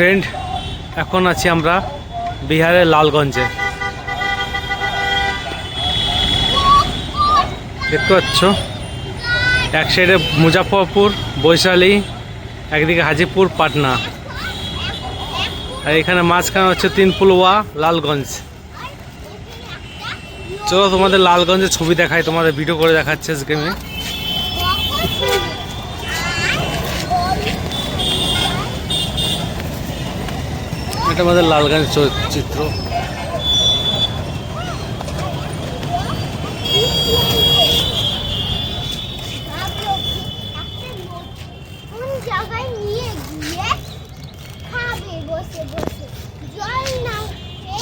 Friend, এখন আছি আমরা বিহারের লালগঞ্জে। দেখতে পাচ্ছ এক সাইডে মুজাফরপুর, বৈশালী, একদিকে হাজিপুর, পাটনা, আর এখানে মাঝখানে হচ্ছে তিনপুলওয়া, লালগঞ্জ। চলো তোমাদের লালগঞ্জের ছবি দেখাই, তোমাদের ভিডিও করে দেখাচ্ছে আজকে আমি। এটা আমাদের লালগঞ্জ চিত্র।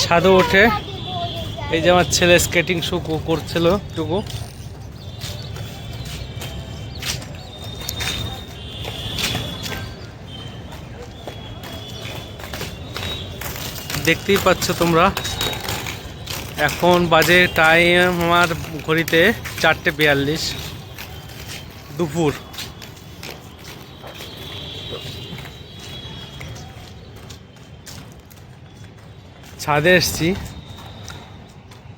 ছাদে ওঠে এই যে আমার ছেলে স্কেটিং শো করছিল টুকু। দেখতেই পাচ্ছ তোমরা, এখন বাজে টাইম আমার ঘড়িতে 4:42 দুপুর। ছাদে এসছি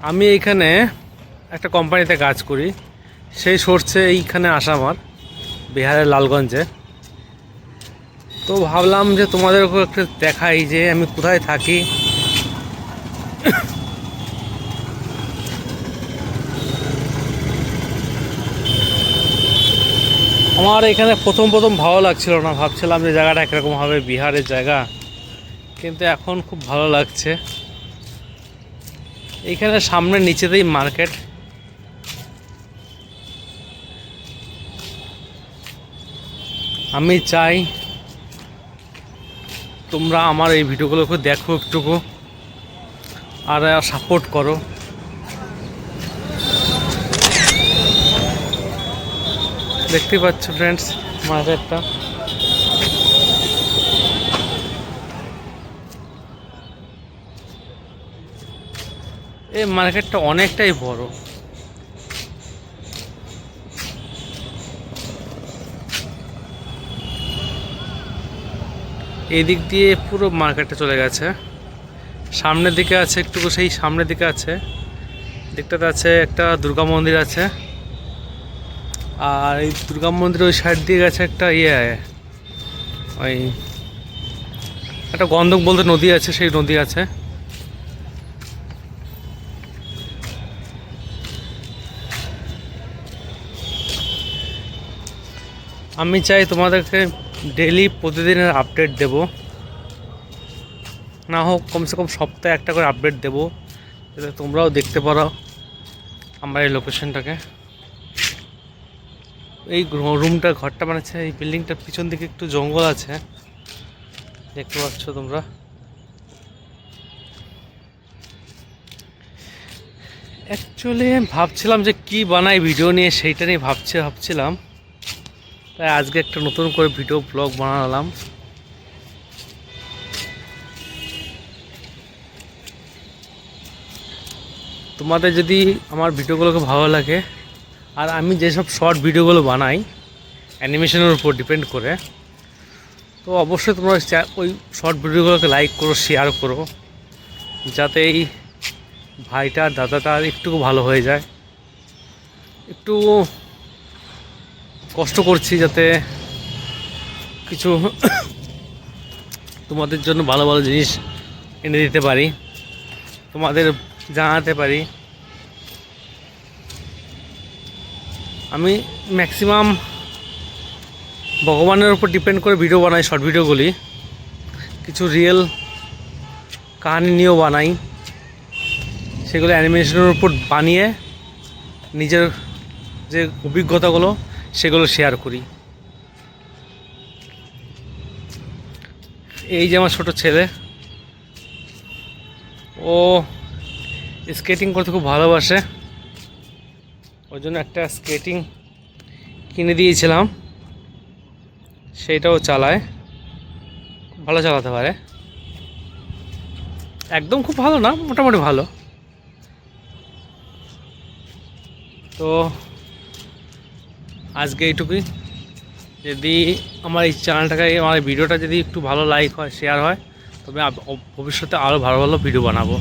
আমি। এইখানে একটা কোম্পানিতে কাজ করি, সেই সোর্সে এইখানে আসা আমার বিহারের লালগঞ্জে। তো ভাবলাম যে তোমাদেরকে একটু দেখাই যে আমি কোথায় থাকি। আমার এখানে প্রথম ভালো লাগছিল না, ভাবছিলাম যে জায়গাটা একরকম হবে, বিহারের জায়গা, কিন্তু এখন খুব ভালো লাগছে। এইখানে সামনে নিচেতেই মার্কেট। আমি চাই তোমরা আমার এই ভিডিওগুলোকে দেখো একটুকু, আর সাপোর্ট করো। দেখতে পাচ্ছ ফ্রেন্ডস মার্কেটটা। এই মার্কেটটা অনেকটাই বড়। এই দিক দিয়ে পুরো মার্কেটটা চলে গেছে। সামনের দিকে আছে একটু, সেই সামনের দিকে আছে, দিকটাতে আছে একটা দুর্গা মন্দির আছে। আর এই দুর্গা মন্দির ওই সাইড দিয়ে গেছে একটা ওই একটা গন্ধক বলতে নদী আছে, সেই নদী আছে। আমি চাই তোমাদেরকে ডেইলি প্রতিদিনের আপডেট দেব, না হোক কমসে কম সপ্তাহে একটা করে আপডেট দেব, যাতে তোমরাও দেখতে পারো আমার এই লোকেশনটাকে। এই রুমটা, ঘরটা বানাচ্ছে, এই বিল্ডিংটার পিছন দিকে একটু জঙ্গল আছে, দেখতে পাচ্ছ তোমরা। অ্যাকচুয়ালি ভাবছিলাম যে কি বানাই ভিডিও নিয়ে, সেইটা নিয়ে ভাবছিলাম, তাই আজকে একটা নতুন করে ভিডিও ব্লগ বানালাম। তোমাদের যদি আমার ভিডিওগুলোকে ভালো লাগে, আর আমি যেসব শর্ট ভিডিওগুলো বানাই অ্যানিমেশনের উপর ডিপেন্ড করে, তো অবশ্যই তোমরা ওই শর্ট ভিডিওগুলোকে লাইক করো, শেয়ার করো, যাতে এই ভাইটার দাদাটার একটু ভালো হয়ে যায়। একটু কষ্ট করছি যাতে কিছু তোমাদের জন্য ভালো ভালো জিনিস এনে দিতে পারি, তোমাদের জানাতে পারি। আমি ম্যাক্সিমাম ভগবানের উপর ডিপেন্ড করে ভিডিও বানাই, শর্ট ভিডিওগুলি। কিছু রিয়েল কাহিনী নিয়েও বানাই, সেগুলো অ্যানিমেশনের উপর বানিয়ে নিজের যে অভিজ্ঞতাগুলো সেগুলো শেয়ার করি। এই যে আমার ছোট ছেলে, ও স্কেটিং করতে খুব ভালোবাসে, ওই জন্য একটা স্কেটিং কিনে দিয়েছিলাম, সেইটাও চালায়, খুব ভালো চালাতে পারে। একদম খুব ভালো না, মোটামুটি ভালো। তো আজকে এইটুকুই। যদি আমার এই চ্যানেলটাকে, আমার এই ভিডিওটা যদি একটু ভালো লাইক হয়, শেয়ার হয়, তবে ভবিষ্যতে আরও ভালো ভালো ভিডিও বানাবো।